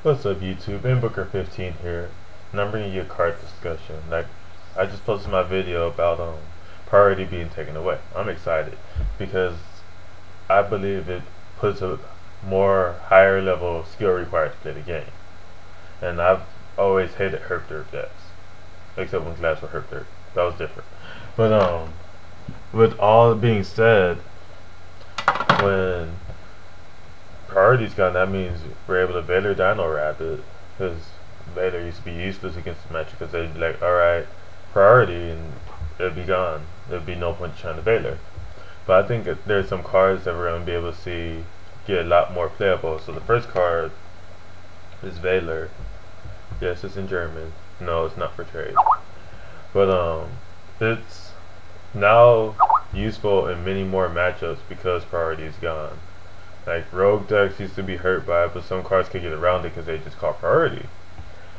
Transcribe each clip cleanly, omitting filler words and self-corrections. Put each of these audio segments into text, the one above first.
What's up YouTube? Booker15 here, and I'm bringing you a card discussion. Like, I just posted my video about priority being taken away. I'm excited because I believe it puts a more higher level of skill required to play the game. And I've always hated herp dirt decks, except when Glass were herp dirt. That was different. But with all being said, when priority's gone, that means we're able to Veiler Dino Rabbit, because Veiler used to be useless against the match because they'd be like, alright, priority, and it'd be gone. There'd be no point trying to Veiler. But I think that there's some cards that we're going to be able to see get a lot more playable. So the first card is Veiler. Yes, it's in German. No, it's not for trade. But it's now useful in many more matchups because priority is gone. Like, rogue decks used to be hurt by it, but some cards could get around it because they just call priority.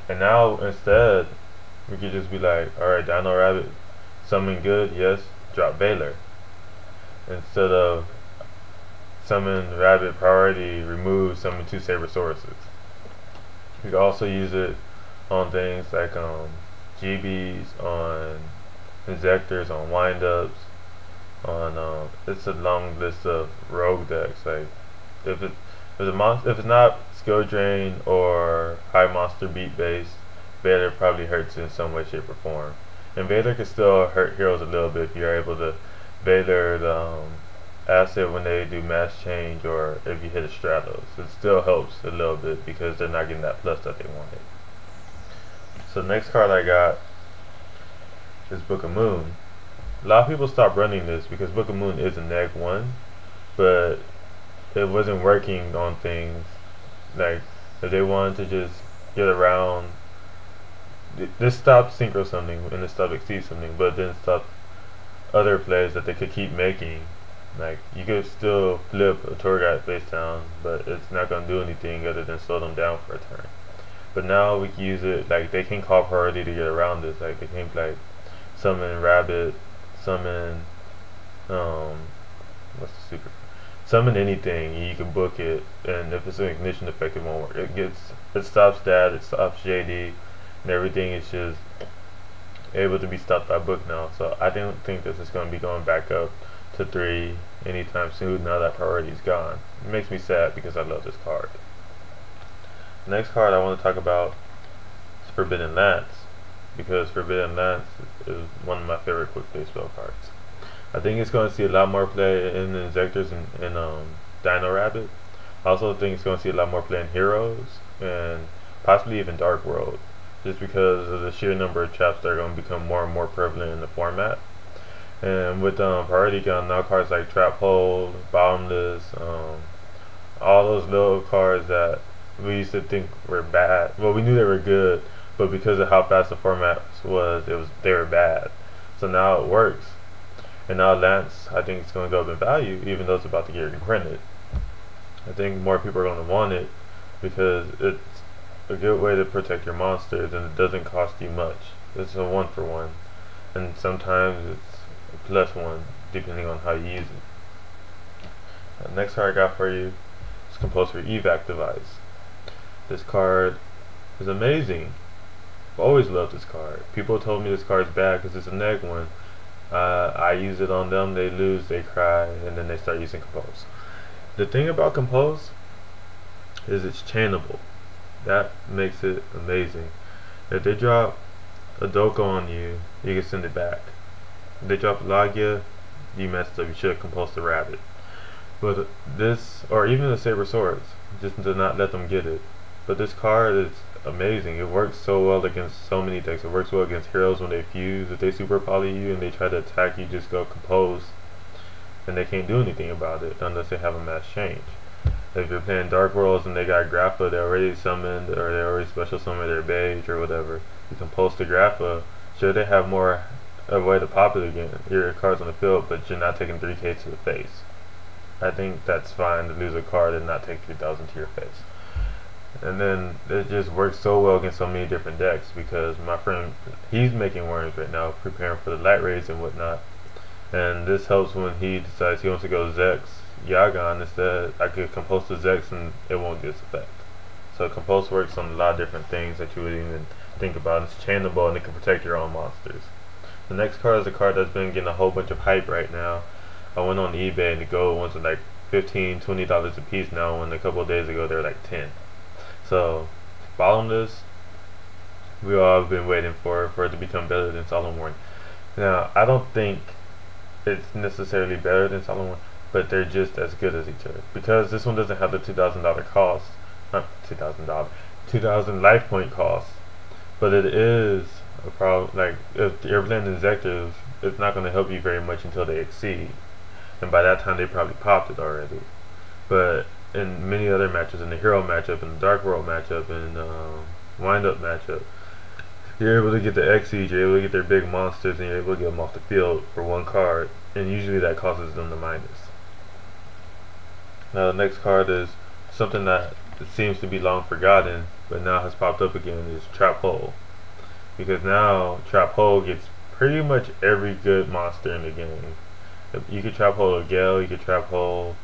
And now, instead, we could just be like, alright, Dino Rabbit, summon good, yes, drop Veiler. Instead of summon Rabbit priority, remove, summon 2 Sabrosauruses. You can also use it on things like GBs, on Injectors, on windups, on it's a long list of rogue decks. Like, if it's not skill drain or high monster beat base, Veiler probably hurts in some way, shape, or form. And Veiler can still hurt heroes a little bit if you're able to Veiler the asset when they do mass change, or if you hit a Stratos. It still helps a little bit because they're not getting that plus that they wanted. So the next card I got is Book of Moon. A lot of people stopped running this because Book of Moon is a neg 1, but it wasn't working on things. Like, if they wanted to just get around, this stopped Synchro Summoning and it stopped Exceed Summoning, but then stopped other plays that they could keep making. Like, you could still flip a Torghast face down, but it's not going to do anything other than slow them down for a turn. But now we can use it, like, they can call priority to get around this. Like, they can, like, summon Rabbit, summon what's the secret? Summon anything and you can book it, and if it's an ignition effect it won't work. It stops that, it stops JD, and everything is just able to be stopped by book now. So I don't think this is going to be going back up to 3 anytime soon now that priority is gone. It makes me sad because I love this card. The next card I want to talk about is Forbidden Lance, because Forbidden Lance is one of my favorite quick play spell cards. I think it's going to see a lot more play in the Injectors and Dino Rabbit. I also think it's going to see a lot more play in Heroes and possibly even Dark World, just because of the sheer number of traps that are going to become more and more prevalent in the format. And with priority gone, now cards like Trap Hold, Bottomless, all those little cards that we used to think were bad. Well, we knew they were good, but because of how fast the format was, they were bad. So now it works. And now Lance, I think it's going to go up in value, even though it's about to get reprinted. I think more people are going to want it because it's a good way to protect your monsters, and it doesn't cost you much. It's a 1-for-1, and sometimes it's a +1 depending on how you use it. Next card I got for you is Compulsory Evac Device. This card is amazing. I've always loved this card. People told me this card is bad because it's a neg 1. I use it on them, they lose, they cry, and then they start using Compose. The thing about Compose is it's chainable. That makes it amazing. If they drop a Doko on you, you can send it back. If they drop a Lagia, you messed up, you should have composed the Rabbit. But this, or even the Sabrosauruses, just to not let them get it. But this card is amazing. It works so well against so many decks. It works well against heroes when they fuse. If they super poly you and they try to attack you, just go Compose, and they can't do anything about it unless they have a mass change. If you're playing Dark Worlds and they got Grappa, they already summoned, or they already special summoned their Beige or whatever, you can post the Grappa. Sure, they have more a way to pop it again, your cards on the field, but you're not taking 3k to the face. I think that's fine to lose a card and not take 3,000 to your face. And then it just works so well against so many different decks, because my friend, he's making worms right now, preparing for the light raids and whatnot. And this helps when he decides he wants to go Zex, Yagon instead. I could compose the Zex and it won't get its effect. So Compulse works on a lot of different things that you wouldn't even think about. It's chainable and it can protect your own monsters. The next card is a card that's been getting a whole bunch of hype right now. I went on eBay and the gold ones are like $15, $20 a piece now, when a couple of days ago they were like 10. So Bottomless, we all have been waiting for it to become better than Solemn Warning. Now, I don't think it's necessarily better than Solemn Warning, but they're just as good as each other. Because this one doesn't have the $2,000 cost, not $2,000, 2,000 life point cost, but it is a problem. Like, if you're playing Inzektive, it's not going to help you very much until they exceed. And by that time, they probably popped it already. But in many other matches, in the Hero matchup, in the Dark World matchup, in Wind Up matchup, you're able to get the Xyz, you're able to get their big monsters, and you're able to get them off the field for one card, and usually that causes them the minus. Now the next card is something that seems to be long forgotten, but now has popped up again, is Trap Hole. Because now Trap Hole gets pretty much every good monster in the game. You could Trap Hole a Gale, you could Trap Hole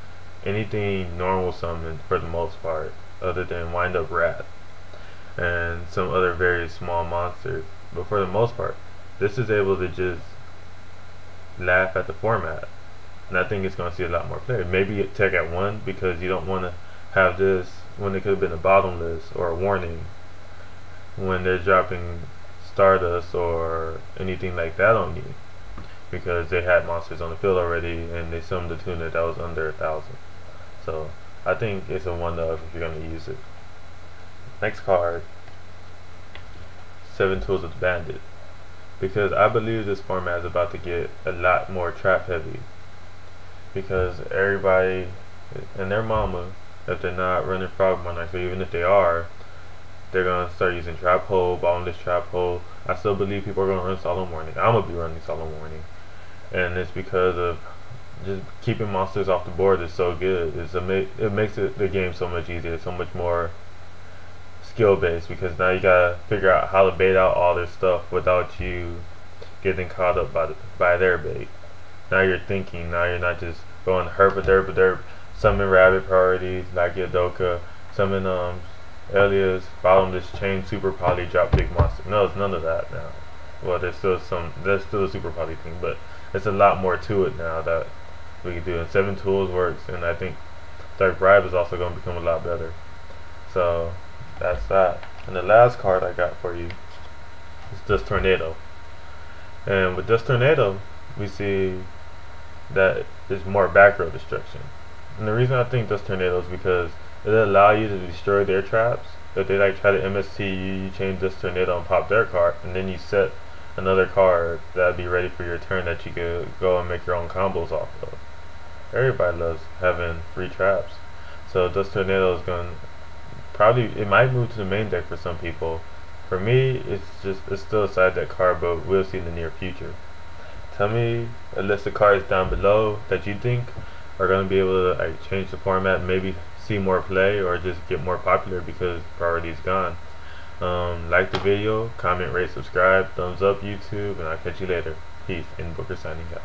anything normal summon for the most part, other than Wind Up Rat and some other very small monsters. But for the most part, this is able to just laugh at the format, and I think it's going to see a lot more play. Maybe Tech at 1, because you don't want to have this when it could have been a Bottomless or a Warning when they're dropping Stardust or anything like that on you, because they had monsters on the field already and they summoned a tuna that was under 1,000. So I think it's a 1-of if you're going to use it. Next card, 7 Tools of the Bandit, because I believe this format is about to get a lot more trap heavy, because everybody and their mama, if they're not running Frog Monarchs, or even if they are, they're going to start using Trap Hole, Bottomless Trap Hole. I still believe people are going to run Solemn Warning. I'm going to be running Solemn Warning, and it's because of just keeping monsters off the board is so good. It makes the game so much easier, so much more skill based, because now you gotta figure out how to bait out all their stuff without you getting caught up by their bait. Now you're thinking. Now you're not just going herp, summon rabbit priorities like Yadoka, summon Elias, Bottomless, chain super poly, drop big monster. No, it's none of that now. Well, there's still a super poly thing, but it's a lot more to it now that we can do. And 7 Tools works, and I think Dark Bribe is also going to become a lot better. So that's that. And the last card I got for you is Dust Tornado. And with Dust Tornado, we see that there's more back row destruction. And the reason I think Dust Tornado is because it'll allow you to destroy their traps. If they like try to MST you, you change Dust Tornado and pop their card, and then you set another card that'd be ready for your turn that you could go and make your own combos off of. Everybody loves having free traps. So Dust Tornado is going probably, it might move to the main deck for some people. For me, it's still a side deck card, but we'll see in the near future. Tell me a list of cards down below that you think are going to be able to like change the format, maybe see more play, or just get more popular because priority is gone. Like the video, comment, rate, subscribe, thumbs up YouTube, and I'll catch you later. Peace. And Booker signing out.